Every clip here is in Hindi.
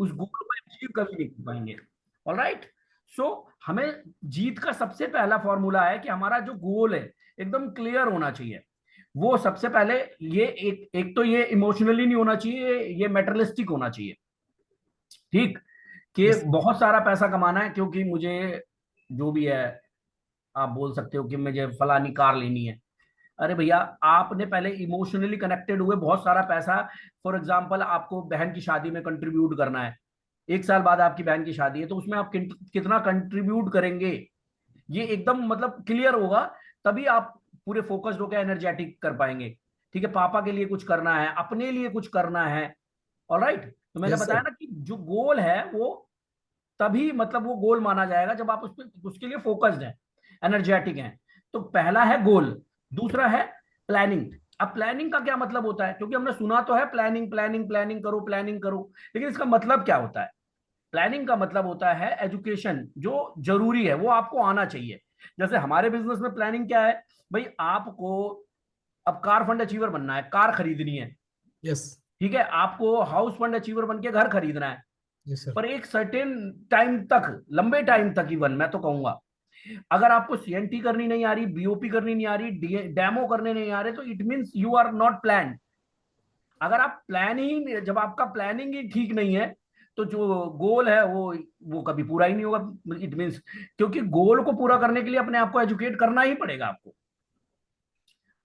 उस गोल को अचीव कभी नहीं कर पाएंगे। ऑलराइट। सो हमें जीत का सबसे पहला फॉर्मूला है कि हमारा जो गोल है एकदम क्लियर होना चाहिए। वो सबसे पहले ये एक तो ये इमोशनली नहीं होना चाहिए, ये मेटरलिस्टिक होना चाहिए। ठीक। कि यस। बहुत सारा पैसा कमाना है क्योंकि मुझे जो भी है, आप बोल सकते हो कि मुझे फलानी कार लेनी है। अरे भैया, आपने पहले इमोशनली कनेक्टेड हुए बहुत सारा पैसा। फॉर एग्जांपल आपको बहन की शादी में कंट्रीब्यूट करना है, 1 साल बाद आपकी बहन की शादी है, तो उसमें आप कितना कंट्रीब्यूट करेंगे, ये एकदम मतलब क्लियर होगा। तभी आप पूरे फोकस्ड होकर एनर्जेटिक कर पाएंगे। ठीक है, पापा के लिए कुछ करना है, अपने लिए कुछ करना है। ऑलराइट। तो मैंने यस बताया सर। ना कि जो गोल है वो तभी मतलब वो गोल माना जाएगा जब आप उसके लिए फोकस्ड हैं, एनर्जेटिक हैं। तो पहला है गोल। दूसरा है प्लानिंग। अब प्लानिंग का क्या मतलब होता है, क्योंकि हमने सुना तो है प्लानिंग प्लानिंग प्लानिंग करो प्लानिंग करो, लेकिन इसका मतलब क्या होता है? प्लानिंग का मतलब होता है एजुकेशन, जो जरूरी है वो आपको आना चाहिए। जैसे हमारे बिजनेस में प्लानिंग क्या है, भाई आपको अब कार फंड अचीवर बनना है, कार खरीदनी है। यस। ठीक है, आपको हाउस फंड अचीवर बन के घर खरीदना है। Yes sir. पर एक सर्टेन टाइम तक, लंबे टाइम तक इवन मैं तो कहूंगा, अगर आपको सीएनटी करनी नहीं आ रही, बीओपी करनी नहीं आ रही, डेमो करने नहीं आ रहे, तो it means you are not plan. अगर आप प्लानिंग, जब आपका प्लानिंग ही ठीक नहीं है, तो जो गोल है वो कभी पूरा ही नहीं होगा। इट मींस, क्योंकि गोल को पूरा करने के लिए अपने आप को एजुकेट करना ही पड़ेगा आपको।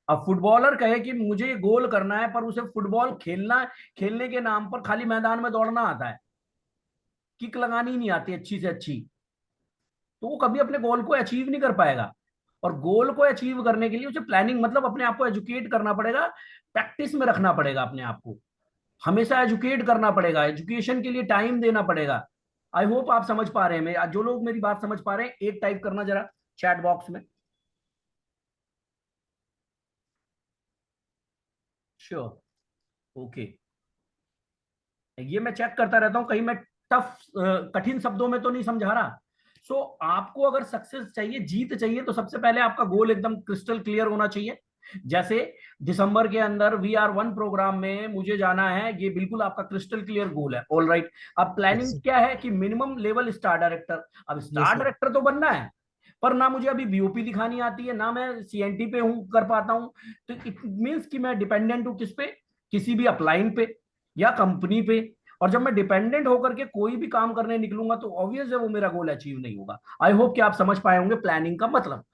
अब फुटबॉलर कहे कि मुझे गोल करना है, पर उसे फुटबॉल खेलना, खेलने के नाम पर खाली मैदान में दौड़ना आता है, किक लगानी नहीं आती अच्छी से अच्छी, तो वो कभी अपने गोल को अचीव नहीं कर पाएगा। और गोल को अचीव करने के लिए उसे प्लानिंग मतलब अपने आप को एजुकेट करना पड़ेगा, प्रैक्टिस में रखना पड़ेगा अपने आप को, हमेशा एजुकेट करना पड़ेगा, एजुकेशन के लिए टाइम देना पड़ेगा। आई होप आप समझ पा रहे हैं। जो लोग मेरी बात समझ पा रहे हैं, एक टाइप करना जरा चैट बॉक्स में। श्योर। ओके। ये मैं चेक करता रहता हूं कहीं मैं टफ कठिन शब्दों में तो नहीं समझा रहा। सो आपको अगर सक्सेस चाहिए, जीत चाहिए, तो सबसे पहले आपका गोल एकदम क्रिस्टल क्लियर होना चाहिए। जैसे दिसंबर के अंदर VR1 प्रोग्राम में मुझे जाना है, ये बिल्कुल आपका क्रिस्टल क्लियर गोल है। All right. अब यस प्लानिंग सर। क्या है कि मिनिमम लेवल स्टार डायरेक्टर। अब यस स्टार सर। डायरेक्टर तो बनना है, पर ना मुझे अभी बीओपी दिखानी आती है, ना मैं सीएनटी पे हूं कर पाता हूं। तो इट मीन्स कि मैं डिपेंडेंट हूं किस पे, किसी भी अपलाइन पे या कंपनी पे। और जब मैं डिपेंडेंट होकर के कोई भी काम करने निकलूंगा, तो ऑब्वियस है वो मेरा गोल अचीव नहीं होगा। आई होप कि आप समझ पाए होंगे प्लानिंग का मतलब।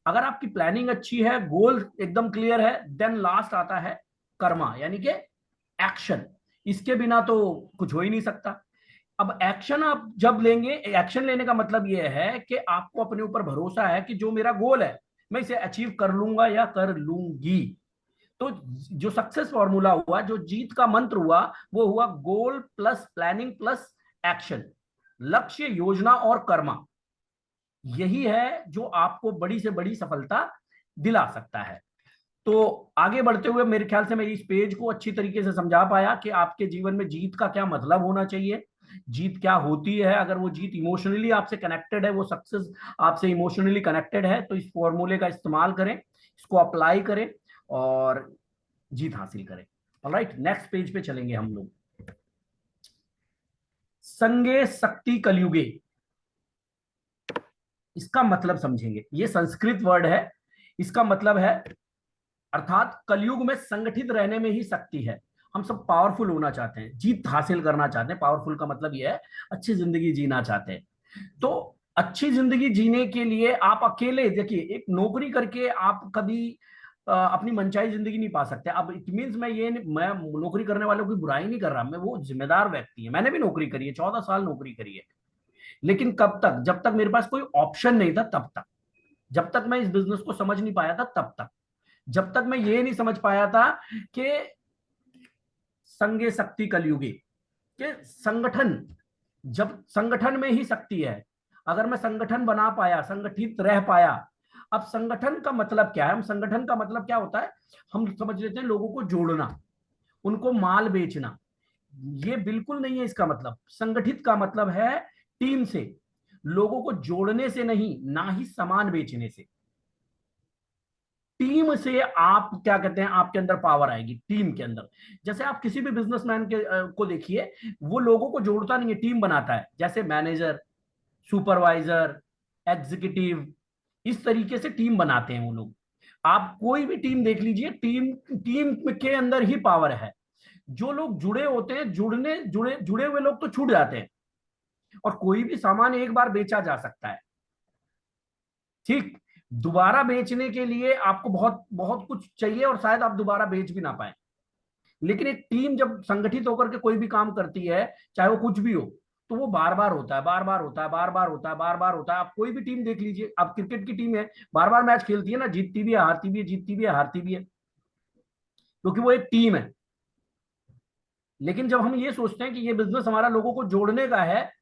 अगर आपकी प्लानिंग अच्छी है, गोल एकदम क्लियर है, देन लास्ट आता है कर्मा, यानी कि एक्शन। इसके बिना तो कुछ हो ही नहीं सकता। अब एक्शन आप जब लेंगे, एक्शन लेने का मतलब यह है कि आपको अपने ऊपर भरोसा है कि जो मेरा गोल है मैं इसे अचीव कर लूंगा या कर लूंगी। तो जो सक्सेस फॉर्मूला हुआ, जो जीत का मंत्र हुआ, वो हुआ गोल प्लस प्लानिंग प्लस एक्शन। लक्ष्य, योजना और कर्मा, यही है जो आपको बड़ी से बड़ी सफलता दिला सकता है। तो आगे बढ़ते हुए मेरे ख्याल से मैं इस पेज को अच्छी तरीके से समझा पाया कि आपके जीवन में जीत का क्या मतलब होना चाहिए, जीत क्या होती है। अगर वो जीत इमोशनली आपसे कनेक्टेड है, वो सक्सेस आपसे इमोशनली कनेक्टेड है, तो इस फॉर्मूले का इस्तेमाल करें, इसको अप्लाई करें और जीत हासिल करें। ऑलराइट, नेक्स्ट पेज पे चलेंगे हम लोग। संगे शक्ति कलयुगे, इसका मतलब समझेंगे। ये संस्कृत वर्ड है, इसका मतलब है, अर्थात कलयुग में संगठित रहने में ही शक्ति है। हम सब पावरफुल होना चाहते हैं, जीत हासिल करना चाहते हैं। पावरफुल का मतलब यह है अच्छी जिंदगी जीना चाहते हैं। तो अच्छी जिंदगी जीने के लिए आप अकेले देखिए, एक नौकरी करके आप कभी अपनी मनचाही जिंदगी नहीं पा सकते। अब इट मीन्स मैं नौकरी करने वालों की बुराई नहीं कर रहा, मैं वो जिम्मेदार व्यक्ति है, मैंने भी नौकरी करी है, 14 साल नौकरी करी है। लेकिन कब तक? जब तक मेरे पास कोई ऑप्शन नहीं था तब तक, जब तक मैं इस बिजनेस को समझ नहीं पाया था तब तक, जब तक मैं ये नहीं समझ पाया था कि संगे शक्ति कलयुगे, कि संगठन, जब संगठन में ही शक्ति है। अगर मैं संगठन बना पाया, संगठित रह पाया। अब संगठन का मतलब क्या है, हम संगठन का मतलब क्या होता है, हम समझ लेते हैं लोगों को जोड़ना, उनको माल बेचना। ये बिल्कुल नहीं है इसका मतलब। संगठित का मतलब है टीम से, लोगों को जोड़ने से नहीं, ना ही सामान बेचने से। टीम से आप क्या कहते हैं, आपके अंदर पावर आएगी टीम के अंदर। जैसे आप किसी भी बिजनेसमैन के को देखिए, वो लोगों को जोड़ता नहीं है, टीम बनाता है। जैसे मैनेजर, सुपरवाइजर, एग्जीक्यूटिव, इस तरीके से टीम बनाते हैं वो लोग। आप कोई भी टीम देख लीजिए, टीम टीम के अंदर ही पावर है। जो लोग जुड़े होते हैं, जुड़े जुड़े हुए लोग तो छूट जाते हैं। और कोई भी सामान एक बार बेचा जा सकता है, ठीक। दोबारा बेचने के लिए आपको बहुत बहुत कुछ चाहिए, और शायद आप दोबारा बेच भी ना पाए। लेकिन एक टीम जब संगठित होकर के कोई भी काम करती है, चाहे वो कुछ भी हो, तो वो बार बार होता है, बार बार होता है, बार बार होता है, बार बार होता है। आप कोई भी टीम देख लीजिए, आप क्रिकेट की टीम है, बार बार मैच खेलती है ना, जीतती भी है, हारती भी है, जीतती भी है, हारती भी है, क्योंकि वो एक टीम है। लेकिन जब हम ये सोचते हैं कि ये बिजनेस हमारा लोगों को जोड़ने का है,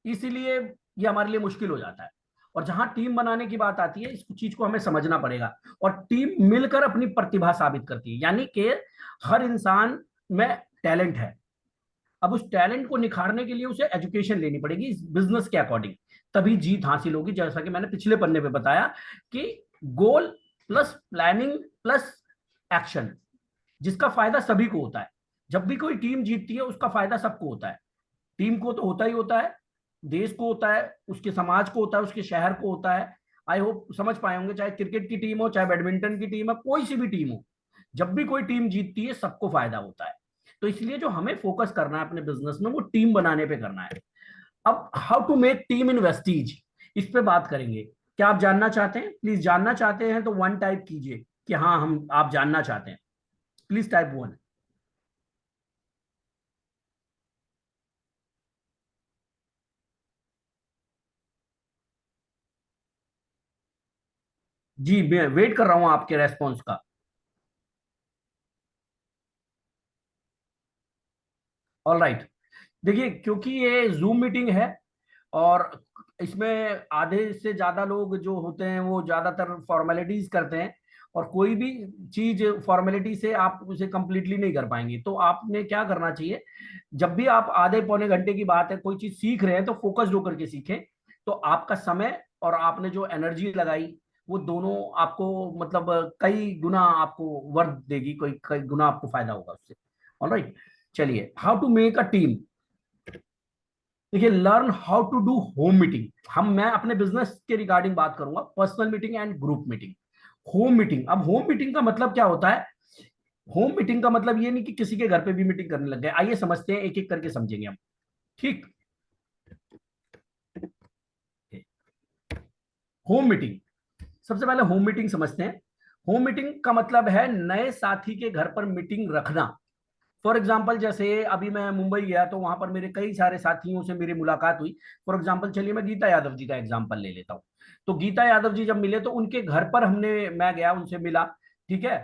इसीलिए ये हमारे लिए मुश्किल हो जाता है। और जहां टीम बनाने की बात आती है, इस चीज को हमें समझना पड़ेगा। और टीम मिलकर अपनी प्रतिभा साबित करती है, यानी कि हर इंसान में टैलेंट है। अब उस टैलेंट को निखारने के लिए उसे एजुकेशन लेनी पड़ेगी इस बिजनेस के अकॉर्डिंग, तभी जीत हासिल होगी। जैसा कि मैंने पिछले पन्ने पे बताया कि गोल प्लस प्लानिंग प्लस एक्शन, जिसका फायदा सभी को होता है। जब भी कोई टीम जीतती है, उसका फायदा सबको होता है। टीम को तो होता ही होता है, देश को होता है, उसके समाज को होता है, उसके शहर को होता है। आई होप समझ पाए होंगे, चाहे क्रिकेट की टीम हो, चाहे बैडमिंटन की टीम है, कोई सी भी टीम हो, जब भी कोई टीम जीतती है, सबको फायदा होता है। तो इसलिए जो हमें फोकस करना है अपने बिजनेस में, वो टीम बनाने पे करना है। अब how to make team in Vestige, इस पे बात करेंगे। क्या आप जानना चाहते हैं? प्लीज, जानना चाहते हैं तो वन टाइप कीजिए कि हाँ, हम आप जानना चाहते हैं। Please type one. जी, मैं वेट कर रहा हूं आपके रेस्पॉन्स का। All right. देखिए, क्योंकि ये जूम मीटिंग है, और इसमें आधे से ज्यादा लोग जो होते हैं वो ज्यादातर फॉर्मेलिटीज करते हैं, और कोई भी चीज फॉर्मेलिटी से आप उसे कंप्लीटली नहीं कर पाएंगे। तो आपने क्या करना चाहिए, जब भी आप आधे पौने घंटे की बात है, कोई चीज सीख रहे हैं, तो फोकस्ड होकर के सीखें। तो आपका समय और आपने जो एनर्जी लगाई, वो दोनों आपको मतलब कई गुना आपको वर्थ देगी, कोई कई गुना आपको फायदा होगा उससे। ऑलराइट, चलिए, how to make a team. देखिए, learn how to do home meeting. मैं अपने बिजनेस के रिगार्डिंग बात करूंगा, personal meeting and group meeting. Home meeting, अब होम मीटिंग का मतलब क्या होता है? होम मीटिंग का मतलब ये नहीं कि किसी के घर पे भी मीटिंग करने लग गए। आइए समझते हैं, एक एक करके समझेंगे हम, ठीक। होम मीटिंग, सबसे पहले होम मीटिंग समझते हैं। होम मीटिंग का मतलब है नए साथी के घर पर मीटिंग रखना। फॉर एग्जाम्पल, जैसे अभी मैं मुंबई गया, तो वहां पर मेरे कई सारे साथियों से मेरी मुलाकात हुई। फॉर एग्जाम्पल, चलिए मैं गीता यादव जी का एग्जाम्पल ले लेता हूँ। तो गीता यादव जी जब मिले, तो उनके घर पर मैं गया, उनसे मिला, ठीक है।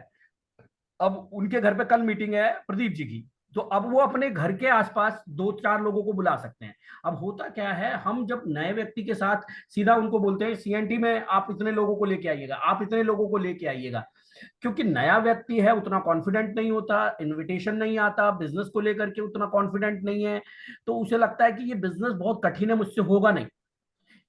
अब उनके घर पे कल मीटिंग है प्रदीप जी की, तो अब वो अपने घर के आसपास दो चार लोगों को बुला सकते हैं। अब होता क्या है, हम जब नए व्यक्ति के साथ सीधा उनको बोलते हैं सीएनटी में आप इतने लोगों को लेके आइएगा, आप इतने लोगों को लेके आइएगा, क्योंकि नया व्यक्ति है, उतना कॉन्फिडेंट नहीं होता, इनविटेशन नहीं आता, बिजनेस को लेकर के उतना कॉन्फिडेंट नहीं है, तो उसे लगता है कि ये बिजनेस बहुत कठिन है, मुझसे होगा नहीं।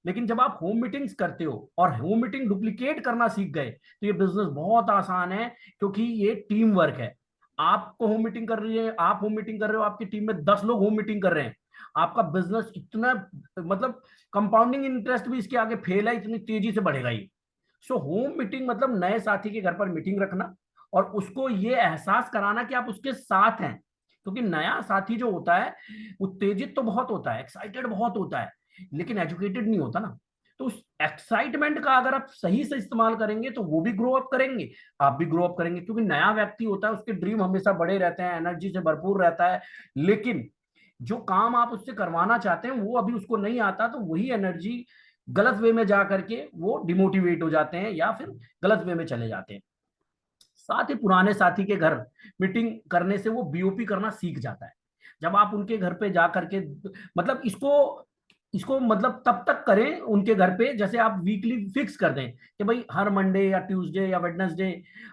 लेकिन जब आप होम मीटिंग्स करते हो और होम मीटिंग डुप्लीकेट करना सीख गए, तो ये बिजनेस बहुत आसान है, क्योंकि ये टीम वर्क है। आपको होम मीटिंग कर रही है, आप होम मीटिंग कर रहे हो, आपकी टीम में 10 लोग होम मीटिंग कर रहे हैं, आपका बिजनेस इतना मतलब कंपाउंडिंग इंटरेस्ट भी इसके आगे फेल है, इतनी तेजी से बढ़ेगा ये। सो होम मीटिंग मतलब नए साथी के घर पर मीटिंग रखना, और उसको ये एहसास कराना कि आप उसके साथ हैं। क्योंकि नया साथी जो होता है, उत्तेजित तो बहुत होता है, एक्साइटेड बहुत होता है, लेकिन एजुकेटेड नहीं होता ना। तो उस एक्साइटमेंट का अगर आप सही से इस्तेमाल करेंगे, तो वो भी ग्रो अप करेंगे, आप भी ग्रो अप करेंगे। क्योंकि नया व्यक्ति होता है, उसके ड्रीम हमेशा बड़े रहते हैं, एनर्जी से भरपूर रहता है, लेकिन जो काम आप उससे करवाना चाहते हैं वो अभी उसको नहीं आता, तो वही एनर्जी गलत वे में जा करके वो डिमोटिवेट हो जाते हैं, या फिर गलत वे में चले जाते हैं। साथ ही पुराने साथी के घर मीटिंग करने से वो बीओपी करना सीख जाता है। जब आप उनके घर पे जा करके, मतलब इसको इसको मतलब तब तक करें उनके घर पे, जैसे आप वीकली फिक्स कर दें कि भाई हर मंडे या ट्यूसडे या वेडनेसडे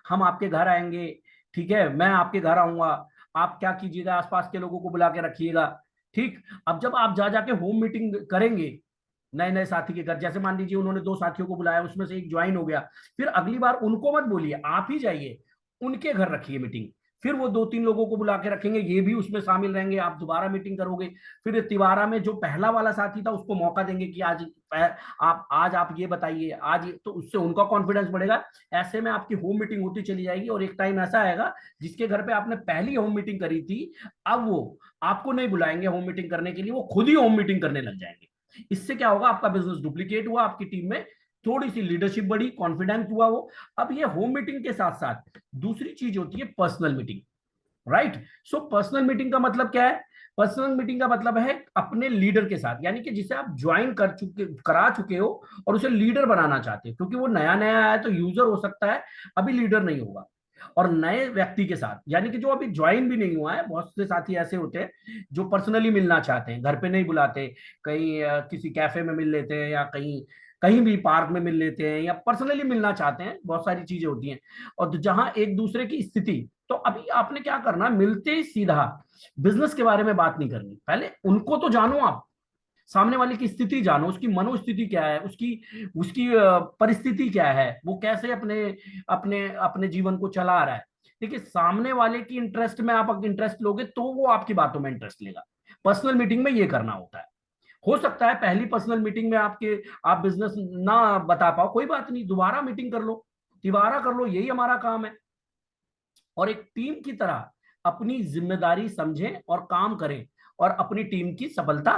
हम आपके घर आएंगे, ठीक है, मैं आपके घर आऊंगा, आप क्या कीजिएगा, आसपास के लोगों को बुला के रखिएगा, ठीक। अब जब आप जा जाके होम मीटिंग करेंगे, नए नए साथी के घर, जैसे मान लीजिए उन्होंने 2 साथियों को बुलाया, उसमें से एक ज्वाइन हो गया, फिर अगली बार उनको मत बोलिए, आप ही जाइए, उनके घर रखिए मीटिंग, फिर वो 2-3 लोगों को बुला के रखेंगे, ये भी उसमें शामिल रहेंगे, आप दोबारा मीटिंग करोगे, फिर तिवारा में जो पहला वाला साथी था उसको मौका देंगे कि आज आप ये बताइए, तो उससे उनका कॉन्फिडेंस बढ़ेगा। ऐसे में आपकी होम मीटिंग होती चली जाएगी, और एक टाइम ऐसा आएगा जिसके घर पे आपने पहली होम मीटिंग करी थी, अब वो आपको नहीं बुलाएंगे होम मीटिंग करने के लिए, वो खुद ही होम मीटिंग करने लग जाएंगे। इससे क्या होगा, आपका बिजनेस डुप्लीकेट हुआ, आपकी टीम में थोड़ी सी लीडरशिप बढ़ी, कॉन्फिडेंस हुआ वो। अब ये होम मीटिंग के साथ साथ दूसरी चीज होती है personal meeting, right. So personal meeting का मतलब क्या है? पर्सनल मीटिंग का मतलब है अपने लीडर के साथ, यानी कि जिसे आप ज्वाइन करा चुके हो और उसे लीडर बनाना चाहते हो, क्योंकि वो नया नया आया है तो यूजर हो सकता है, अभी लीडर नहीं होगा। और नए व्यक्ति के साथ, यानी कि जो अभी ज्वाइन भी नहीं हुआ है, बहुत से साथी ऐसे होते हैं जो पर्सनली मिलना चाहते हैं, घर पे नहीं बुलाते, कहीं किसी कैफे में मिल लेते हैं, या कहीं कहीं भी पार्क में मिल लेते हैं, या पर्सनली मिलना चाहते हैं, बहुत सारी चीजें होती हैं। और जहां एक दूसरे की स्थिति, तो अभी आपने क्या करना, मिलते ही सीधा बिजनेस के बारे में बात नहीं करनी, पहले उनको तो जानो आप, सामने वाले की स्थिति जानो, उसकी मनोस्थिति क्या है, उसकी उसकी परिस्थिति क्या है, वो कैसे अपने अपने अपने जीवन को चला रहा है। देखिए, सामने वाले की इंटरेस्ट में आप अगर इंटरेस्ट लोगे तो वो आपकी बातों में इंटरेस्ट लेगा। पर्सनल मीटिंग में ये करना होता है। हो सकता है पहली पर्सनल मीटिंग में आप बिजनेस ना बता पाओ, कोई बात नहीं, दोबारा मीटिंग कर लो, तिबारा कर लो, यही हमारा काम है। और एक टीम की तरह अपनी जिम्मेदारी समझें और काम करें, और अपनी टीम की सफलता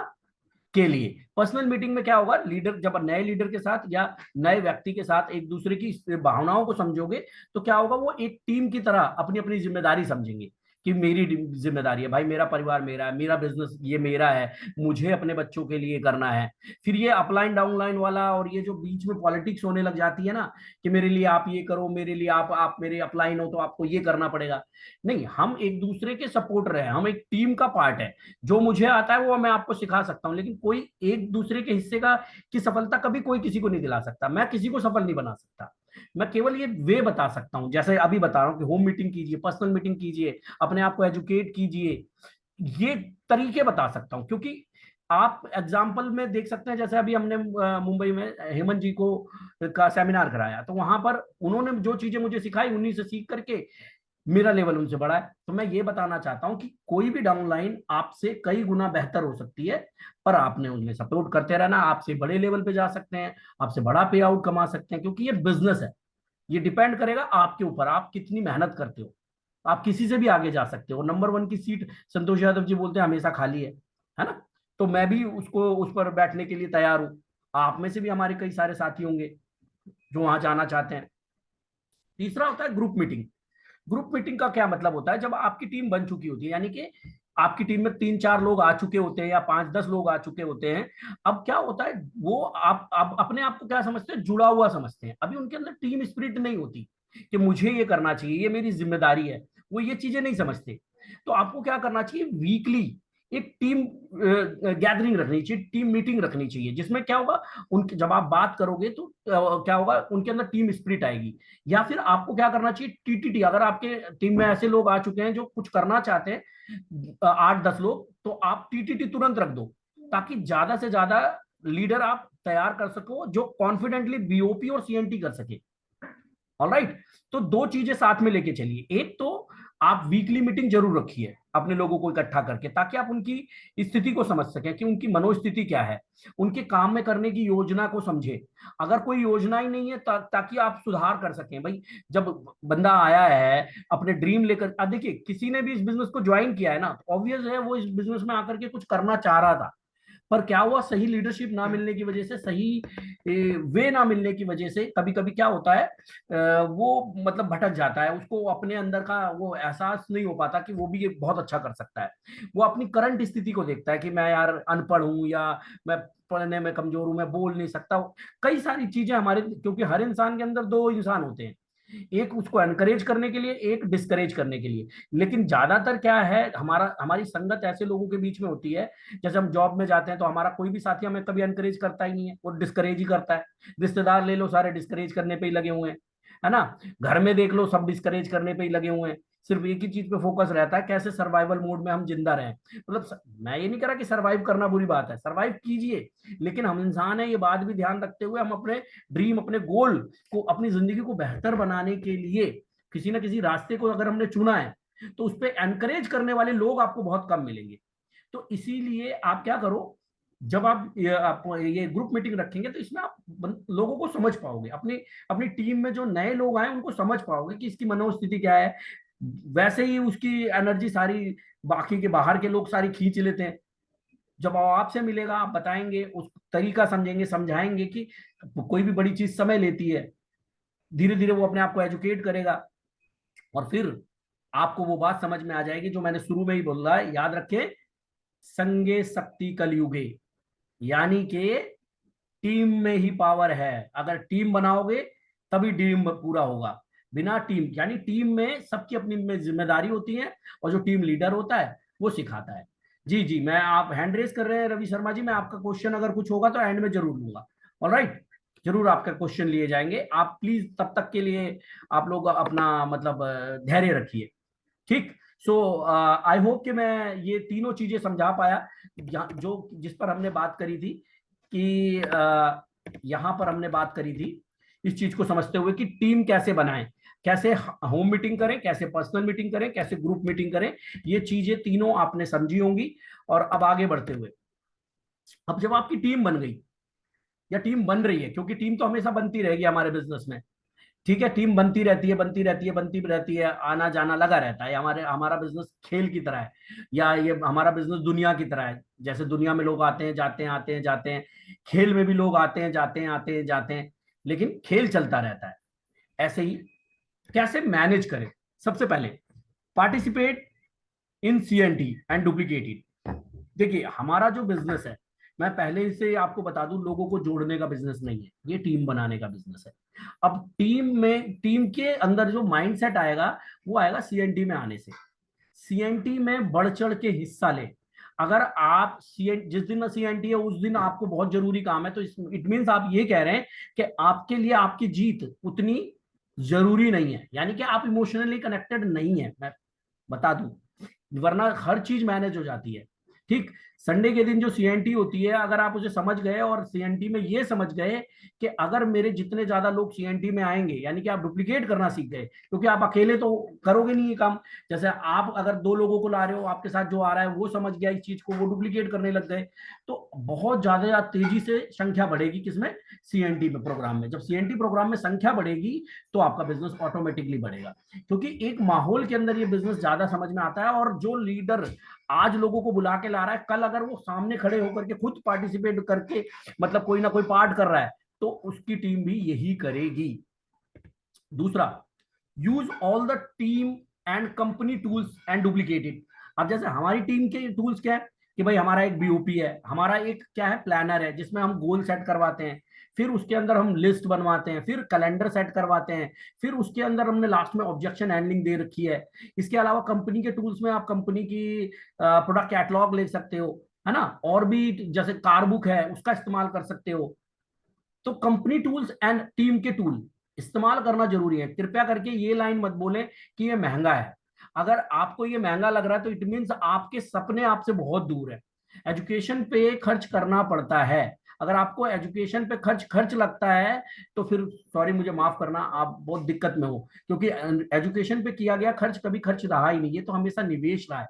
के लिए। पर्सनल मीटिंग में क्या होगा, लीडर जब नए लीडर के साथ या नए व्यक्ति के साथ एक दूसरे की भावनाओं को समझोगे, तो क्या होगा, वो एक टीम की तरह अपनी अपनी जिम्मेदारी समझेंगे कि मेरी जिम्मेदारी है भाई, मेरा परिवार मेरा है, मेरा बिजनेस ये मेरा है, मुझे अपने बच्चों के लिए करना है। फिर ये अपलाइन डाउनलाइन वाला और ये जो बीच में पॉलिटिक्स होने लग जाती है ना, कि मेरे लिए आप ये करो, मेरे लिए आप मेरे अपलाइन हो तो आपको ये करना पड़ेगा, नहीं, हम एक दूसरे के सपोर्टर हैं, हम एक टीम का पार्ट है। जो मुझे आता है वो मैं आपको सिखा सकता हूं, लेकिन कोई एक दूसरे के हिस्से का की सफलता कभी कोई किसी को नहीं दिला सकता, मैं किसी को सफल नहीं बना सकता। मैं केवल ये वे बता सकता हूं, जैसे अभी बता रहा हूं कि होम मीटिंग कीजिए, पर्सनल मीटिंग कीजिए, अपने आप को एजुकेट कीजिए, ये तरीके बता सकता हूं। क्योंकि आप एग्जाम्पल में देख सकते हैं, जैसे अभी हमने मुंबई में हेमंत जी को का सेमिनार कराया, तो वहां पर उन्होंने जो चीजें मुझे सिखाई, उन्हीं से सीख करके मेरा लेवल उनसे बड़ा है। तो मैं ये बताना चाहता हूं कि कोई भी डाउनलाइन आपसे कई गुना बेहतर हो सकती है, पर आपने उन्हें सपोर्ट करते रहना, आपसे बड़े लेवल पे जा सकते हैं, आपसे बड़ा पे आउट कमा सकते हैं, क्योंकि ये बिजनेस है। ये डिपेंड करेगा आपके ऊपर, आप कितनी मेहनत करते हो। आप किसी से भी आगे जा सकते हो, नंबर 1 की सीट संतोष यादव जी बोलते हैं हमेशा खाली है ना। तो मैं भी उसको उस पर बैठने के लिए तैयार हूं। आप में से भी हमारे कई सारे साथी होंगे जो वहां जाना चाहते हैं। तीसरा होता है ग्रुप मीटिंग। ग्रुप मीटिंग का क्या मतलब होता है, जब आपकी टीम बन चुकी होती है, यानी कि आपकी टीम में 3-4 लोग आ चुके होते हैं, या 5-10 लोग आ चुके होते हैं। अब क्या होता है, वो आप अपने आप को क्या समझते हैं, जुड़ा हुआ समझते हैं, अभी उनके अंदर टीम स्पिरिट नहीं होती कि मुझे ये करना चाहिए, ये मेरी जिम्मेदारी है, वो ये चीजें नहीं समझते। तो आपको क्या करना चाहिए, वीकली एक टीम गैदरिंग रखनी चाहिए, टीम मीटिंग रखनी चाहिए, जिसमें क्या होगा, उनके जब आप बात करोगे तो क्या होगा, उनके अंदर टीम स्पिरिट आएगी। या फिर आपको क्या करना चाहिए, टीटीटी, अगर आपके टीम में ऐसे लोग आ चुके हैं जो कुछ करना चाहते हैं, 8-10 लोग, तो आप टीटीटी तुरंत रख दो, ताकि ज्यादा से ज्यादा लीडर आप तैयार कर सको जो कॉन्फिडेंटली बीओपी और सीएनटी कर सके। ऑलराइट। तो दो चीजें साथ में लेके चलिए, एक तो आप वीकली मीटिंग जरूर रखिए अपने लोगों को इकट्ठा करके, ताकि आप उनकी स्थिति को समझ सकें कि उनकी मनोस्थिति क्या है, उनके काम में करने की योजना को समझे। अगर कोई योजना ही नहीं है ताकि आप सुधार कर सकें भाई। जब बंदा आया है अपने ड्रीम लेकर, अब देखिए किसी ने भी इस बिजनेस को ज्वाइन किया है ना, तो ऑब्वियस है वो इस बिजनेस में आकर के कुछ करना चाह रहा था, पर क्या हुआ, सही लीडरशिप ना मिलने की वजह से, सही वे ना मिलने की वजह से कभी कभी क्या होता है, वो मतलब भटक जाता है, उसको अपने अंदर का वो एहसास नहीं हो पाता कि वो भी ये बहुत अच्छा कर सकता है। वो अपनी करंट स्थिति को देखता है कि मैं यार अनपढ़ हूं, या मैं पढ़ने में कमजोर हूं, मैं बोल नहीं सकता। कई सारी चीजें हमारे, क्योंकि हर इंसान के अंदर दो इंसान होते हैं, एक उसको एनकरेज करने के लिए, एक डिस्करेज करने के लिए। लेकिन ज्यादातर क्या है, हमारी संगत ऐसे लोगों के बीच में होती है, जैसे हम जॉब में जाते हैं तो हमारा कोई भी साथी हमें कभी एनकरेज करता ही नहीं है, वो डिस्करेज ही करता है। रिश्तेदार ले लो, सारे डिस्करेज करने पे ही लगे हुए हैं, है ना। घर में देख लो, सब डिस्करेज करने पे ही लगे हुए हैं। सिर्फ एक ही चीज पे फोकस रहता है, कैसे सर्वाइवल मोड में हम जिंदा रहें। मतलब मैं ये नहीं कह रहा कि सर्वाइव करना बुरी बात है, सर्वाइव कीजिए, लेकिन हम इंसान है, ये बात भी ध्यान रखते हुए हम अपने ड्रीम, अपने गोल को, अपनी जिंदगी को बेहतर बनाने के लिए किसी ना किसी रास्ते को अगर हमने चुना है, तो उस पर एनकरेज करने वाले लोग आपको बहुत कम मिलेंगे। तो इसीलिए आप क्या करो, जब आप ये ग्रुप मीटिंग रखेंगे, तो इसमें आप लोगों को समझ पाओगे, अपनी अपनी टीम में जो नए लोग आए उनको समझ पाओगे कि इसकी मनोस्थिति क्या है। वैसे ही उसकी एनर्जी सारी बाकी के बाहर के लोग सारी खींच लेते हैं। जब वो आपसे मिलेगा, आप बताएंगे, उस तरीका समझेंगे, समझाएंगे कि कोई भी बड़ी चीज समय लेती है, धीरे धीरे वो अपने आप को एजुकेट करेगा, और फिर आपको वो बात समझ में आ जाएगी जो मैंने शुरू में ही बोला है, याद रखें, संगे शक्ति कलयुगे, यानी कि टीम में ही पावर है। अगर टीम बनाओगे तभी ड्रीम पूरा होगा। बिना टीम, यानी टीम में सबकी अपनी में जिम्मेदारी होती है, और जो टीम लीडर होता है वो सिखाता है। जी जी, मैं, आप हैंड रेस कर रहे हैं रवि शर्मा जी, मैं आपका क्वेश्चन अगर कुछ होगा तो एंड में जरूर लूंगा। ऑलराइट, जरूर आपका क्वेश्चन लिए जाएंगे। आप प्लीज तब तक के लिए आप लोग अपना मतलब धैर्य रखिए। ठीक। सो आई होप कि मैं ये तीनों चीजें समझा पाया, जो जिस पर हमने बात करी थी कि यहाँ पर हमने बात करी थी इस चीज को समझते हुए कि टीम कैसे बनाएं, कैसे होम मीटिंग करें, कैसे पर्सनल मीटिंग करें, कैसे ग्रुप मीटिंग करें। ये चीजें तीनों आपने समझी होंगी। और अब आगे बढ़ते हुए, अब जब आपकी टीम बन गई या टीम बन रही है, क्योंकि टीम तो हमेशा बनती रहेगी हमारे बिजनेस में, ठीक है, टीम बनती रहती है, बनती रहती है, बनती रहती है, आना जाना लगा रहता है। हमारे हमारा बिजनेस खेल की तरह है, या ये हमारा बिजनेस दुनिया की तरह है। जैसे दुनिया में लोग आते हैं जाते हैं, आते हैं जाते हैं, खेल में भी लोग आते हैं जाते हैं, आते हैं जाते हैं, लेकिन खेल चलता रहता है। ऐसे ही कैसे मैनेज करें? सबसे पहले, participate in CNT and duplicate it. देखिए, हमारा जो बिजनेस है, मैं पहले से आपको बता दूं, लोगों को जोड़ने का बिजनेस नहीं है, ये टीम बनाने का बिजनेस है। अब टीम में, टीम के अंदर जो माइंडसेट आएगा, वो आएगा सीएनटी में आने से। सीएनटी में बढ़ चढ़ के हिस्सा ले। अगर आप सीएन जिस दिन सीएनटी है उस दिन आपको बहुत जरूरी काम है, तो इट मीन्स आप ये कह रहे हैं कि आपके लिए आपकी जीत उतनी जरूरी नहीं है, यानी कि आप इमोशनली कनेक्टेड नहीं है, मैं बता दूं, वरना हर चीज मैनेज हो जाती है। ठीक। संडे के दिन जो सीएनटी होती है, अगर आप उसे समझ गए और सीएनटी में ये समझ गए कि अगर मेरे जितने ज्यादा लोग सीएनटी में आएंगे, यानी कि आप डुप्लीकेट करना सीख गए, क्योंकि आप अकेले तो करोगे नहीं ये काम। जैसे आप अगर 2 लोगों को ला रहे हो, आपके साथ जो आ रहा है वो समझ गया इस चीज को, वो डुप्लीकेट करने लग गए, तो बहुत ज्यादा तेजी से संख्या बढ़ेगी किसमें? सीएनटी में, प्रोग्राम में। जब सीएनटी प्रोग्राम में संख्या बढ़ेगी तो आपका बिजनेस ऑटोमेटिकली बढ़ेगा, क्योंकि एक माहौल के अंदर ये बिजनेस ज्यादा समझ में आता है। और जो लीडर आज लोगों को बुला के ला रहा है, कल अगर वो सामने खड़े होकर के खुद पार्टिसिपेट करके मतलब कोई ना कोई पार्ट कर रहा है, तो उसकी टीम भी यही करेगी। दूसरा, use all the team and company tools and duplicate it. अब जैसे हमारी टीम के टूल्स क्या है कि भाई हमारा एक बीओपी है, हमारा एक क्या है, प्लानर है, जिसमें हम गोल सेट करवाते हैं, फिर उसके अंदर हम लिस्ट बनवाते हैं, फिर कैलेंडर सेट करवाते हैं, फिर उसके अंदर हमने लास्ट में ऑब्जेक्शन हैंडलिंग दे रखी है। इसके अलावा कंपनी के टूल्स में आप कंपनी की प्रोडक्ट कैटलॉग ले सकते हो, है ना, और भी जैसे कार बुक है उसका इस्तेमाल कर सकते हो। तो कंपनी टूल्स एंड टीम के टूल इस्तेमाल करना जरूरी है। कृपया करके ये लाइन मत बोले कि ये महंगा है। अगर आपको ये महंगा लग रहा है तो इट मीन्स आपके सपने आपसे बहुत दूर है। एजुकेशन पे खर्च करना पड़ता है। अगर आपको एजुकेशन पे खर्च खर्च लगता है, तो फिर सॉरी, मुझे माफ करना, आप बहुत दिक्कत में हो, क्योंकि एजुकेशन पे किया गया खर्च कभी खर्च रहा ही नहीं, ये तो हमेशा निवेश रहा है।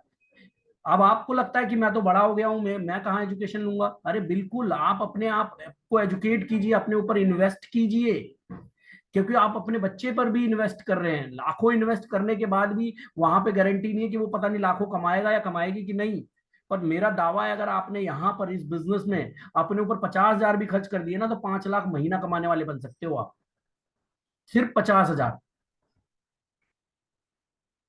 अब आपको लगता है कि मैं तो बड़ा हो गया हूं, मैं कहाँ एजुकेशन लूंगा? अरे बिल्कुल, आप अपने आप को एजुकेट कीजिए, अपने ऊपर इन्वेस्ट कीजिए, क्योंकि आप अपने बच्चे पर भी इन्वेस्ट कर रहे हैं। लाखों इन्वेस्ट करने के बाद भी वहां पे गारंटी नहीं है कि वो पता नहीं लाखों कमाएगा या कमाएगी कि नहीं। पर मेरा दावा है, अगर आपने यहाँ पर इस बिजनेस में अपने ऊपर 50,000 भी खर्च कर दिए ना, तो 5 लाख महीना कमाने वाले बन सकते हो आप, सिर्फ 50,000।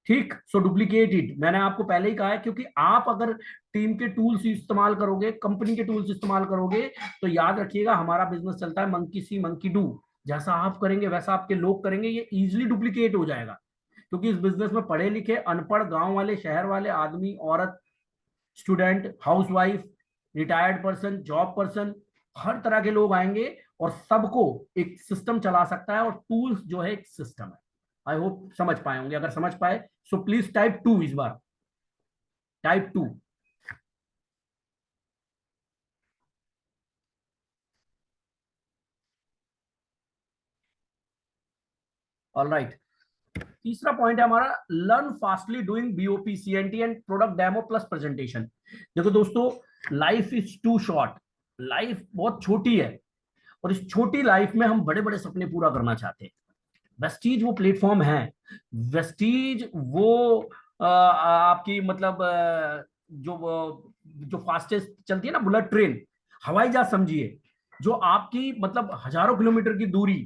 ठीक। सो डुप्लीकेट इट, मैंने आपको पहले ही कहा है, क्योंकि आप अगर टीम के टूल्स इस्तेमाल करोगे, कंपनी के टूल्स इस्तेमाल करोगे, तो याद रखिएगा हमारा बिजनेस चलता है मंकी सी मंकी डू। जैसा आप करेंगे वैसा आपके लोग करेंगे, ये इजिली डुप्लीकेट हो जाएगा। क्योंकि इस बिजनेस में पढ़े लिखे, अनपढ़, गांव वाले, शहर वाले, आदमी, औरत, student, housewife, retired person, job person, हर तरह के लोग आएंगे, और सबको एक सिस्टम चला सकता है, और टूल्स जो है एक सिस्टम है। आई होप समझ पाए होंगे, अगर समझ पाए सो प्लीज टाइप 2 इस बार, टाइप 2। ऑलराइट, तीसरा पॉइंट है हमारा learn fastly doing BOP CNT and product demo plus presentation. देखो दोस्तों, लाइफ इज टू शॉर्ट, लाइफ बहुत छोटी है, और इस छोटी लाइफ में हम बड़े बड़े सपने पूरा करना चाहते हैं। वेस्टीज वो प्लेटफॉर्म है, वेस्टीज वो आपकी मतलब जो फास्टेस्ट चलती है ना बुलेट ट्रेन, हवाई जहाज समझिए, जो आपकी मतलब हजारों किलोमीटर की दूरी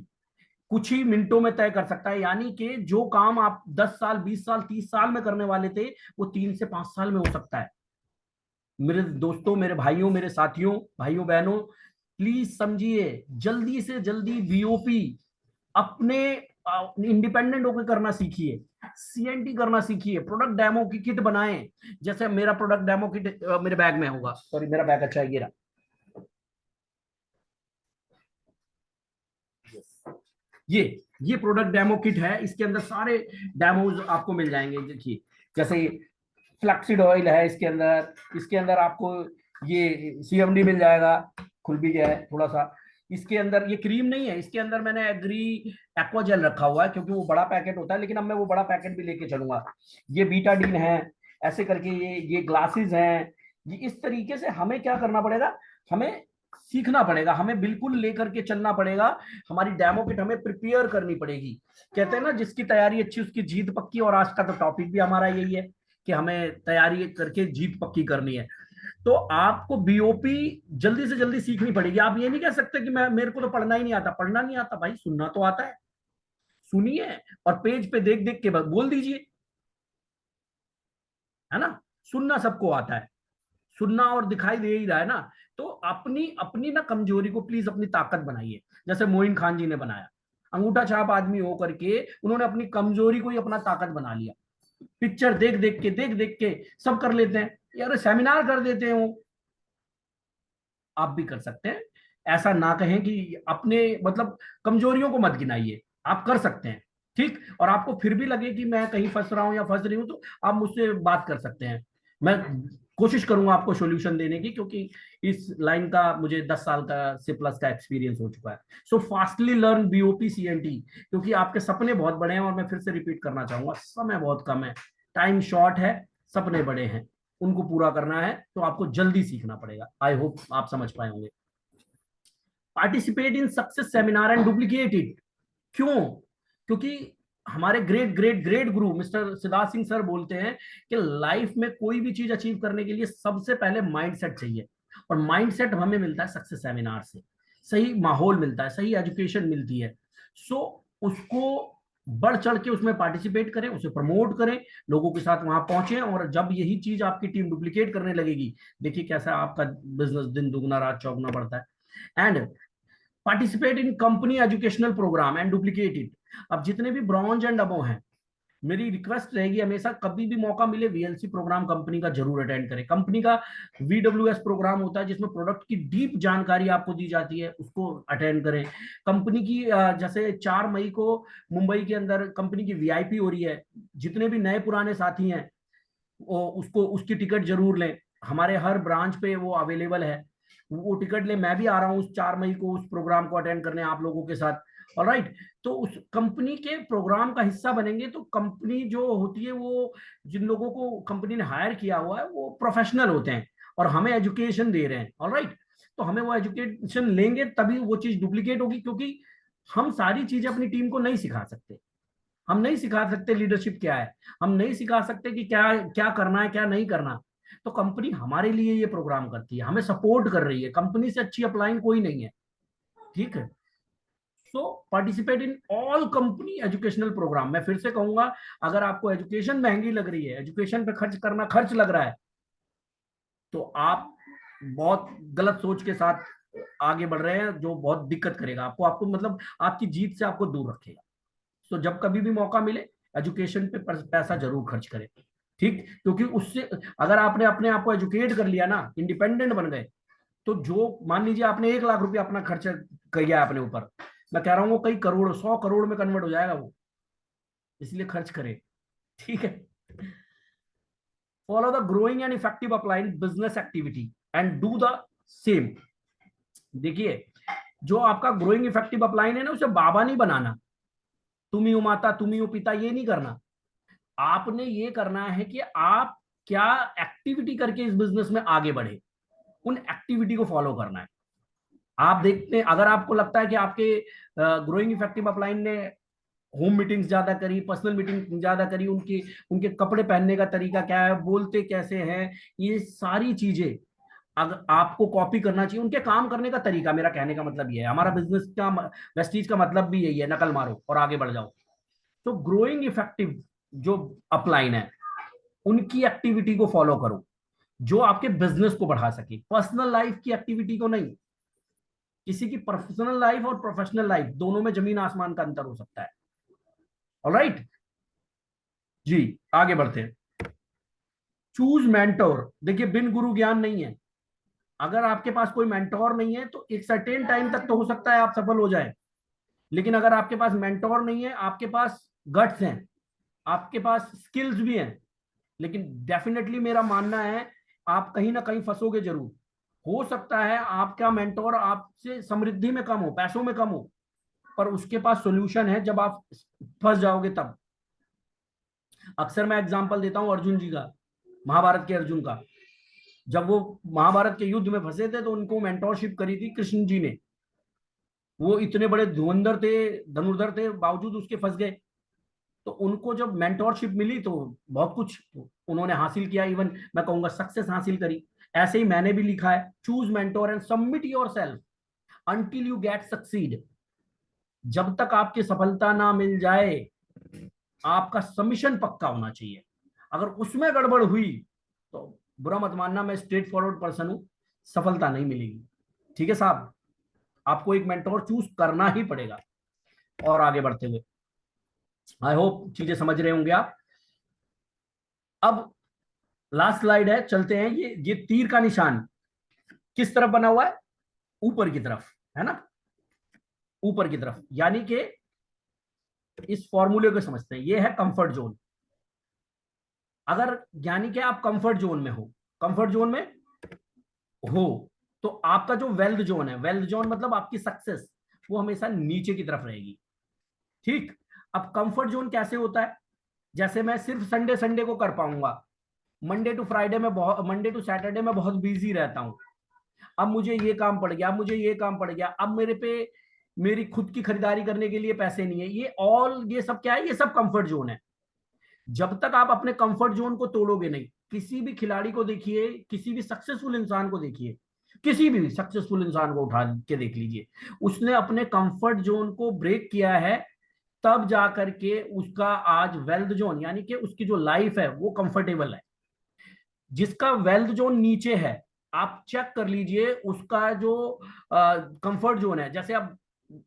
कुछ ही मिनटों में तय कर सकता है। यानी कि जो काम आप 10 साल 20 साल 30 साल में करने वाले थे, वो 3 से 5 साल में हो सकता है। मेरे दोस्तों, मेरे भाइयों, मेरे साथियों, भाइयों बहनों, प्लीज समझिए, जल्दी से जल्दी बीओपी अपने इंडिपेंडेंट होकर करना सीखिए, सीएनटी करना सीखिए, प्रोडक्ट डेमो की किट बनाएं। जैसे मेरा प्रोडक्ट डेमो किट मेरे बैग में होगा, सॉरी मेरा बैग अच्छा है, ये रहा। ये ये प्रोडक्ट डेमो किट है, इसके अंदर सारे डेमोज आपको मिल जाएंगे। देखिए, जैसे फ्लैक्सीड ऑयल है इसके अंदर, इसके अंदर आपको ये सीएमडी मिल जाएगा, खुल भी गया है थोड़ा सा। इसके अंदर ये क्रीम नहीं है, इसके अंदर मैंने एग्री एक्वाजेल रखा हुआ है, क्योंकि वो बड़ा पैकेट होता है, लेकिन अब मैं वो बड़ा पैकेट भी लेके चलूंगा। ये बीटाडीन है, ऐसे करके ये ग्लासेस हैं। ये इस तरीके से हमें क्या करना पड़ेगा, हमें सीखना पड़ेगा, हमें बिल्कुल लेकर के चलना पड़ेगा। हमारी डेमो किट हमें प्रिपेयर करनी पड़ेगी। कहते हैं ना, जिसकी तैयारी अच्छी उसकी जीत पक्की, और आज का तो टॉपिक भी हमारा यही है कि हमें तैयारी करके जीत पक्की करनी है। तो आपको बीओपी जल्दी से जल्दी सीखनी पड़ेगी। आप ये नहीं कह सकते कि मैं मेरे को तो पढ़ना ही नहीं आता। पढ़ना नहीं आता भाई, सुनना तो आता है, सुनिए और पेज पे देख देख के बस बोल दीजिए, है ना। सुनना सबको आता है, सुनना और दिखाई दे ही रहा है ना। तो अपनी अपनी ना कमजोरी को प्लीज अपनी ताकत बनाइए, जैसे मोइन खान जी ने बनाया। अंगूठा छाप आदमी हो करके उन्होंने अपनी कमजोरी को ही अपना ताकत बना लिया। पिक्चर देख देख के सब कर लेते हैं यार, सेमिनार कर देते हैं वो। आप भी कर सकते हैं। ऐसा ना कहें कि अपने मतलब कमजोरियों को मत गिनाइए, आप कर सकते हैं। ठीक, और आपको फिर भी लगे कि मैं कहीं फंस रहा हूं या फंस रही हूं, तो आप मुझसे बात कर सकते हैं। मैं कोशिश करूंगा आपको सॉल्यूशन देने की, क्योंकि इस लाइन का मुझे 10 साल का से प्लस का एक्सपीरियंस हो चुका है। सो फास्टली लर्न बीओपी सीएनटी, क्योंकि आपके सपने बहुत बड़े हैं, और मैं फिर से रिपीट करना चाहूंगा, समय बहुत कम है, टाइम शॉर्ट है, सपने बड़े हैं, उनको पूरा करना है, तो आपको जल्दी सीखना पड़ेगा। आई होप आप समझ पाए होंगे। Participate in success seminar and duplicate it. क्यों? क्योंकि हमारे ग्रेट ग्रेट ग्रेट गुरु मिस्टर सिद्धार्थ सिंह सर बोलते हैं कि लाइफ में कोई भी चीज अचीव करने के लिए सबसे पहले माइंडसेट चाहिए, और माइंडसेट हमें मिलता है सक्सेस सेमिनार से। सही माहौल मिलता है, सही एजुकेशन मिलती है। सो उसको बढ़ चढ़ के उसमें पार्टिसिपेट करें, उसे प्रमोट करें, लोगों के साथ वहां पहुंचे, और जब यही चीज आपकी टीम डुप्लीकेट करने लगेगी, देखिए कैसा आपका बिजनेस दिन दुगना रात चौगुना बढ़ता है। And participate in company educational program and duplicate it. अब जितने भी ब्रॉन्ज एंड अबो हैं, मेरी रिक्वेस्ट रहेगी हमेशा, कभी भी मौका मिले वीएलसी प्रोग्राम कंपनी का जरूर अटेंड करें। कंपनी का वीडब्ल्यूएस प्रोग्राम होता है, जिसमें प्रोडक्ट की डीप जानकारी आपको दी जाती है, उसको अटेंड करें। कंपनी की जैसे 4 मई को मुंबई के अंदर कंपनी की वीआईपी हो रही है, जितने भी नए पुराने साथी हैं वो उसको उसकी टिकट जरूर लें, हमारे हर ब्रांच पे वो अवेलेबल है। वो टिकट ले, मैं भी आ रहा हूँ उस 4 मई को उस प्रोग्राम को अटेंड करने आप लोगों के साथ। ऑलराइट, तो उस कंपनी के प्रोग्राम का हिस्सा बनेंगे, तो कंपनी जो होती है वो, जिन लोगों को कंपनी ने हायर किया हुआ है वो प्रोफेशनल होते हैं, और हमें एजुकेशन दे रहे हैं। ऑलराइट, तो हमें वो एजुकेशन लेंगे तभी वो चीज डुप्लीकेट होगी, क्योंकि हम सारी चीजें अपनी टीम को नहीं सिखा सकते। हम नहीं सिखा सकते लीडरशिप क्या है, हम नहीं सिखा सकते कि क्या क्या करना है क्या नहीं करना। तो कंपनी हमारे लिए ये प्रोग्राम करती है, हमें सपोर्ट कर रही है, कंपनी से अच्छी अपलाइन कोई नहीं है। ठीक है, so participate in all company educational program. मैं फिर से कहूंगा, अगर आपको एजुकेशन महंगी लग रही है, एजुकेशन पे खर्च करना खर्च लग रहा है, तो आप बहुत गलत सोच के साथ आगे बढ़ रहे हैं, जो बहुत दिक्कत करेगा आपको, आपको मतलब आपकी जीत से आपको दूर रखेगा। तो जब कभी भी मौका मिले, एजुकेशन पे पैसा जरूर खर्च करें। ठीक, क्योंकि उससे अगर आपने अपने आप को एजुकेट कर लिया ना, इंडिपेंडेंट बन गए, तो जो मान लीजिए आपने 1 लाख रुपया अपना खर्च किया है अपने ऊपर, मैं कह रहा हूँ वो कई करोड़ 100 करोड़ में कन्वर्ट हो जाएगा वो। इसलिए खर्च करें, ठीक है। Follow the growing and effective upline business activity and do the same. देखिए, जो आपका ग्रोइंग इफेक्टिव अपलाइन है ना, उसे बाबा नहीं बनाना, तुम ही हो माता तुम ही हो पिता, ये नहीं करना। आपने ये करना है कि आप क्या एक्टिविटी करके इस बिजनेस में आगे बढ़े, उन एक्टिविटी को फॉलो करना है। आप देखते हैं, अगर आपको लगता है कि आपके ग्रोइंग इफेक्टिव अपलाइन ने होम मीटिंग्स ज्यादा करी, पर्सनल मीटिंग ज्यादा करी, उनके उनके कपड़े पहनने का तरीका क्या है, बोलते कैसे हैं, ये सारी चीजें अगर आपको कॉपी करना चाहिए। उनके काम करने का तरीका, मेरा कहने का मतलब ये है, हमारा बिजनेस का वेस्टीज का मतलब भी यही है, नकल मारो और आगे बढ़ जाओ। तो ग्रोइंग इफेक्टिव जो अपलाइन है, उनकी एक्टिविटी को फॉलो करो जो आपके बिजनेस को बढ़ा सके, पर्सनल लाइफ की एक्टिविटी को नहीं। किसी की पर्सनल लाइफ और प्रोफेशनल लाइफ दोनों में जमीन आसमान का अंतर हो सकता है। ऑलराइट जी, आगे बढ़ते हैं। Choose mentor. देखिए, बिन गुरु ज्ञान नहीं है। अगर आपके पास कोई मेंटोर नहीं है तो एक सर्टेन टाइम तक तो हो सकता है आप सफल हो जाए, लेकिन अगर आपके पास मेंटोर नहीं है, आपके पास गट्स हैं, आपके पास स्किल्स भी हैं, लेकिन डेफिनेटली मेरा मानना है आप कहीं ना कहीं फंसोगे जरूर। हो सकता है आपका मेंटोर आपसे समृद्धि में कम हो, पैसों में कम हो, पर उसके पास सॉल्यूशन है जब आप फंस जाओगे तब। अक्सर मैं एग्जांपल देता हूं अर्जुन जी का, महाभारत के अर्जुन का। जब वो महाभारत के युद्ध में फंसे थे तो उनको मेंटोरशिप करी थी कृष्ण जी ने। वो इतने बड़े धुरंधर थे, धनुर्धर थे, बावजूद उसके फंस गए। तो उनको जब मेंटोरशिप मिली तो बहुत कुछ उन्होंने हासिल किया, इवन मैं कहूंगा सक्सेस हासिल करी। ऐसे ही मैंने भी लिखा है, choose mentor and submit your self until you get succeed. जब तक आपकी सफलता ना मिल जाए, आपका सबमिशन पक्का होना चाहिए। अगर उसमें गड़बड़ हुई तो बुरा मत मानना, मैं स्ट्रेट फॉरवर्ड पर्सन हूं, सफलता नहीं मिलेगी। ठीक है साहब, आपको एक मेंटोर चूज करना ही पड़ेगा। और आगे बढ़ते हुए, आई होप चीजें समझ रहे होंगे आप। अब लास्ट स्लाइड है, चलते हैं। ये तीर का निशान किस तरफ बना हुआ है? ऊपर की तरफ, है ना, ऊपर की तरफ। यानी कि इस फॉर्मूले को समझते हैं, ये है कंफर्ट जोन। अगर यानी कि आप कंफर्ट जोन में हो, कंफर्ट जोन में हो, तो आपका जो वेल्थ जोन है, वेल्थ जोन मतलब आपकी सक्सेस, वो हमेशा नीचे की तरफ रहेगी। ठीक। अब कंफर्ट जोन कैसे होता है? जैसे मैं सिर्फ संडे संडे को कर पाऊंगा, मंडे टू फ्राइडे में बहुत, मंडे टू सैटरडे में बहुत बिजी रहता हूं। अब मुझे ये काम पड़ गया, अब मुझे ये काम पड़ गया, अब मेरे पे मेरी खुद की खरीदारी करने के लिए पैसे नहीं है। ये सब क्या है? ये सब कंफर्ट जोन है। जब तक आप अपने कंफर्ट जोन को तोड़ोगे नहीं, किसी भी खिलाड़ी को देखिए, किसी भी सक्सेसफुल इंसान को देखिए, किसी भी सक्सेसफुल इंसान को उठा के देख लीजिए, उसने अपने कंफर्ट जोन को ब्रेक किया है, तब जाकर के उसका आज वेल्थ जोन यानी कि उसकी जो लाइफ है वो कंफर्टेबल है। जिसका वेल्थ जोन नीचे है, आप चेक कर लीजिए उसका जो कंफर्ट जोन है। जैसे अब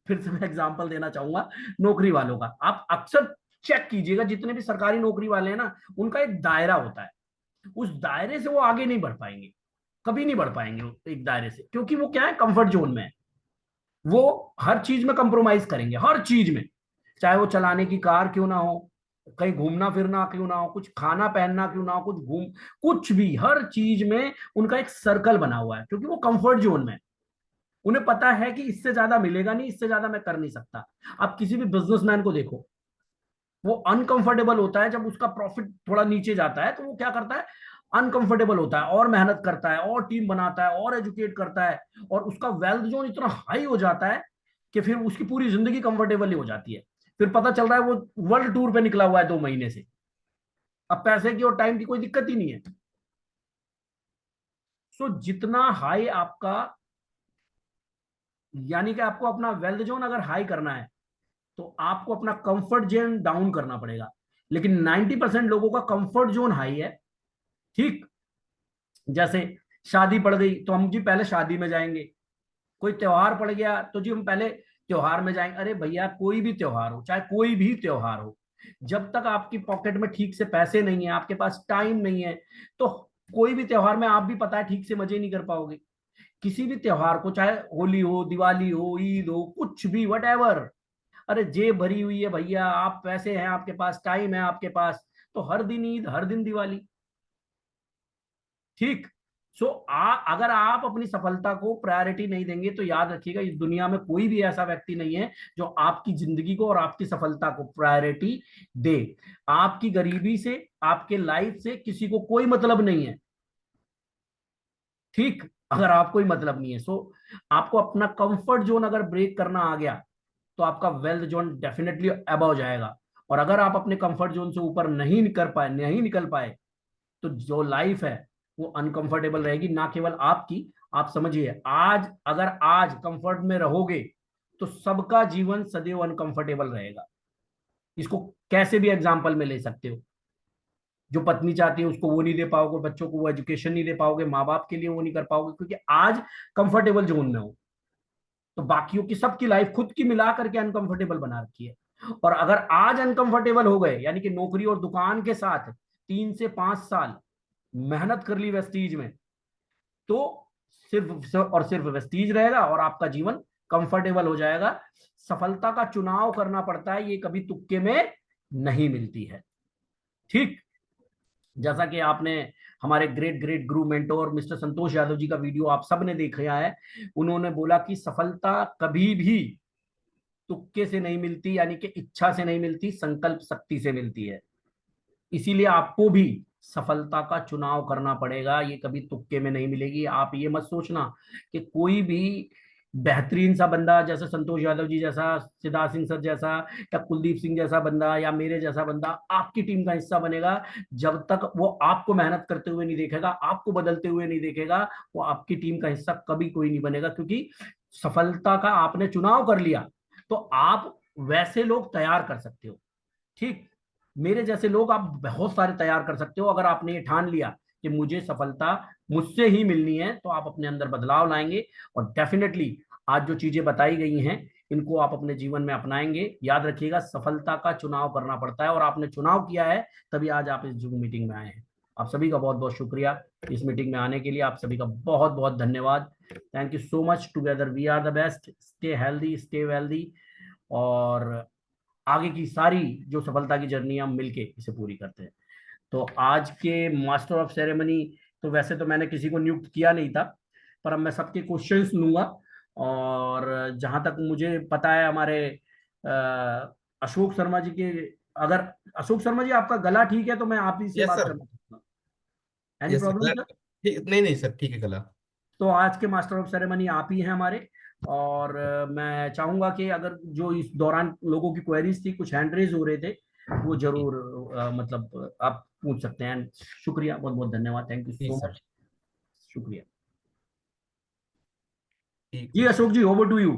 फिर से मैं एग्जांपल देना चाहूंगा नौकरी वालों का। आप अक्सर चेक कीजिएगा, जितने भी सरकारी नौकरी वाले हैं ना, उनका एक दायरा होता है। उस दायरे से वो आगे नहीं बढ़ पाएंगे, कभी नहीं बढ़ पाएंगे एक दायरे से, क्योंकि वो क्या है, कंफर्ट जोन में है। वो हर चीज में कंप्रोमाइज करेंगे, हर चीज में, चाहे वो चलाने की कार क्यों ना हो, कहीं घूमना फिरना क्यों ना हो, कुछ खाना पहनना क्यों ना हो, कुछ भी, हर चीज में उनका एक सर्कल बना हुआ है, क्योंकि वो कंफर्ट जोन में है। उन्हें पता है कि इससे ज्यादा मिलेगा नहीं, इससे ज्यादा मैं कर नहीं सकता। आप किसी भी बिजनेसमैन को देखो, वो अनकंफर्टेबल होता है जब उसका प्रॉफिट थोड़ा नीचे जाता है, तो वो क्या करता है, अनकंफर्टेबल होता है और मेहनत करता है और टीम बनाता है और एजुकेट करता है, और उसका वेल्थ जोन इतना हाई हो जाता है कि फिर उसकी पूरी जिंदगी कंफर्टेबल ही हो जाती है। फिर पता चल रहा है वो वर्ल्ड टूर पे निकला हुआ है 2 महीने से। अब पैसे की और टाइम की कोई दिक्कत ही नहीं है। सो जितना हाई आपका, यानी कि आपको अपना वेल्थ जोन अगर हाई करना है, तो आपको अपना कंफर्ट जोन डाउन करना पड़ेगा। लेकिन 90% लोगों का कंफर्ट जोन हाई है। ठीक। जैसे शादी पड़ गई तो हम जी पहले शादी में जाएंगे, कोई त्योहार पड़ गया तो जी हम पहले त्योहार में जाएंगे। अरे भैया, कोई भी त्योहार हो, चाहे कोई भी त्योहार हो, जब तक आपकी पॉकेट में ठीक से पैसे नहीं है, आपके पास टाइम नहीं है, तो कोई भी त्योहार में आप भी पता है ठीक से मजे नहीं कर पाओगे। किसी भी त्योहार को, चाहे होली हो, दिवाली हो, ईद हो, कुछ भी, वट एवर, अरे जेब भरी हुई है भैया, आप पैसे हैं आपके पास, टाइम है आपके पास, तो हर दिन ईद, हर दिन दिवाली। ठीक। सो अगर आप अपनी सफलता को प्रायोरिटी नहीं देंगे तो याद रखिएगा इस दुनिया में कोई भी ऐसा व्यक्ति नहीं है जो आपकी जिंदगी को और आपकी सफलता को प्रायोरिटी दे। आपकी गरीबी से, आपके लाइफ से किसी को कोई मतलब नहीं है। ठीक। अगर आपको कोई मतलब नहीं है, सो आपको अपना कंफर्ट जोन अगर ब्रेक करना आ गया तो आपका वेल्थ जोन डेफिनेटली अबव जाएगा। और अगर आप अपने कंफर्ट जोन से ऊपर नहीं निकल पाए, तो जो लाइफ है वो अनकंफर्टेबल रहेगी, ना केवल आपकी। आप समझिए, आज अगर आज कंफर्ट में रहोगे तो सबका जीवन सदैव अनकंफर्टेबल रहेगा। इसको कैसे भी एग्जांपल में ले सकते हो। जो पत्नी चाहती है उसको वो नहीं दे पाओगे, बच्चों को वो एजुकेशन नहीं दे पाओगे, माँ बाप के लिए वो नहीं कर पाओगे, क्योंकि आज कंफर्टेबल जोन में हो। तो बाकियों की सबकी लाइफ खुद की मिला करके अनकंफर्टेबल बना रखी है। और अगर आज अनकंफर्टेबल हो गए, यानी कि नौकरी और दुकान के साथ 3 से 5 साल मेहनत कर ली वेस्टीज में, तो सिर्फ और सिर्फ वेस्टीज रहेगा और आपका जीवन कंफर्टेबल हो जाएगा। सफलता का चुनाव करना पड़ता है, ये कभी तुक्के में नहीं मिलती है। ठीक। जैसा कि आपने हमारे ग्रेट ग्रेट गुरु मेंटोर मिस्टर संतोष यादव जी का वीडियो आप सबने देखा है, उन्होंने बोला कि सफलता कभी भी तुक्के से नहीं मिलती, यानी कि इच्छा से नहीं मिलती, संकल्प शक्ति से मिलती है। इसीलिए आपको भी सफलता का चुनाव करना पड़ेगा, ये कभी तुक्के में नहीं मिलेगी। आप ये मत सोचना कि कोई भी बेहतरीन सा बंदा, जैसे संतोष यादव जी जैसा, सिद्धार्थ सिंह सर जैसा, या कुलदीप सिंह जैसा बंदा, या मेरे जैसा बंदा आपकी टीम का हिस्सा बनेगा, जब तक वो आपको मेहनत करते हुए नहीं देखेगा, आपको बदलते हुए नहीं देखेगा, वो आपकी टीम का हिस्सा कभी कोई नहीं बनेगा। क्योंकि सफलता का आपने चुनाव कर लिया तो आप वैसे लोग तैयार कर सकते हो। ठीक। मेरे जैसे लोग आप बहुत सारे तैयार कर सकते हो। अगर आपने ये ठान लिया कि मुझे सफलता मुझसे ही मिलनी है, तो आप अपने अंदर बदलाव लाएंगे। और डेफिनेटली आज जो चीजें बताई गई हैं इनको आप अपने जीवन में अपनाएंगे। याद रखिएगा, सफलता का चुनाव करना पड़ता है और आपने चुनाव किया है, तभी आज आप इस जूम मीटिंग में आए हैं। आप सभी का बहुत बहुत शुक्रिया इस मीटिंग में आने के लिए। आप सभी का बहुत बहुत धन्यवाद। Thank you so much. Together we are the best. Stay healthy, stay wealthy, और आगे की सारी जो सफलता की जर्नी हम मिलके इसे पूरी करते हैं। तो आज के मास्टर ऑफ सेरेमनी, तो वैसे तो मैंने किसी को नियुक्त किया नहीं था, पर अब मैं सबके क्वेश्चंस लूंगा। और जहां तक मुझे पता है, हमारे अशोक शर्मा जी के, अगर अशोक शर्मा जी आपका गला ठीक है तो मैं आप ही से यस बात सर। करना चाहूंगा। Any yes problem sir, sir? नहीं नहीं सर, ठीक है कला। तो आज के मास्टर ऑफ सेरेमनी आप ही हैं हमारे। और मैं चाहूंगा कि अगर जो इस दौरान लोगों की क्वेरीज थी, कुछ हैंड रेज हो रहे थे, वो जरूर मतलब आप पूछ सकते हैं। शुक्रिया, बहुत बहुत धन्यवाद, थैंक यू जी सो सर। मच। शुक्रिया। ठीक जी है sir. Ashok ji, over to you.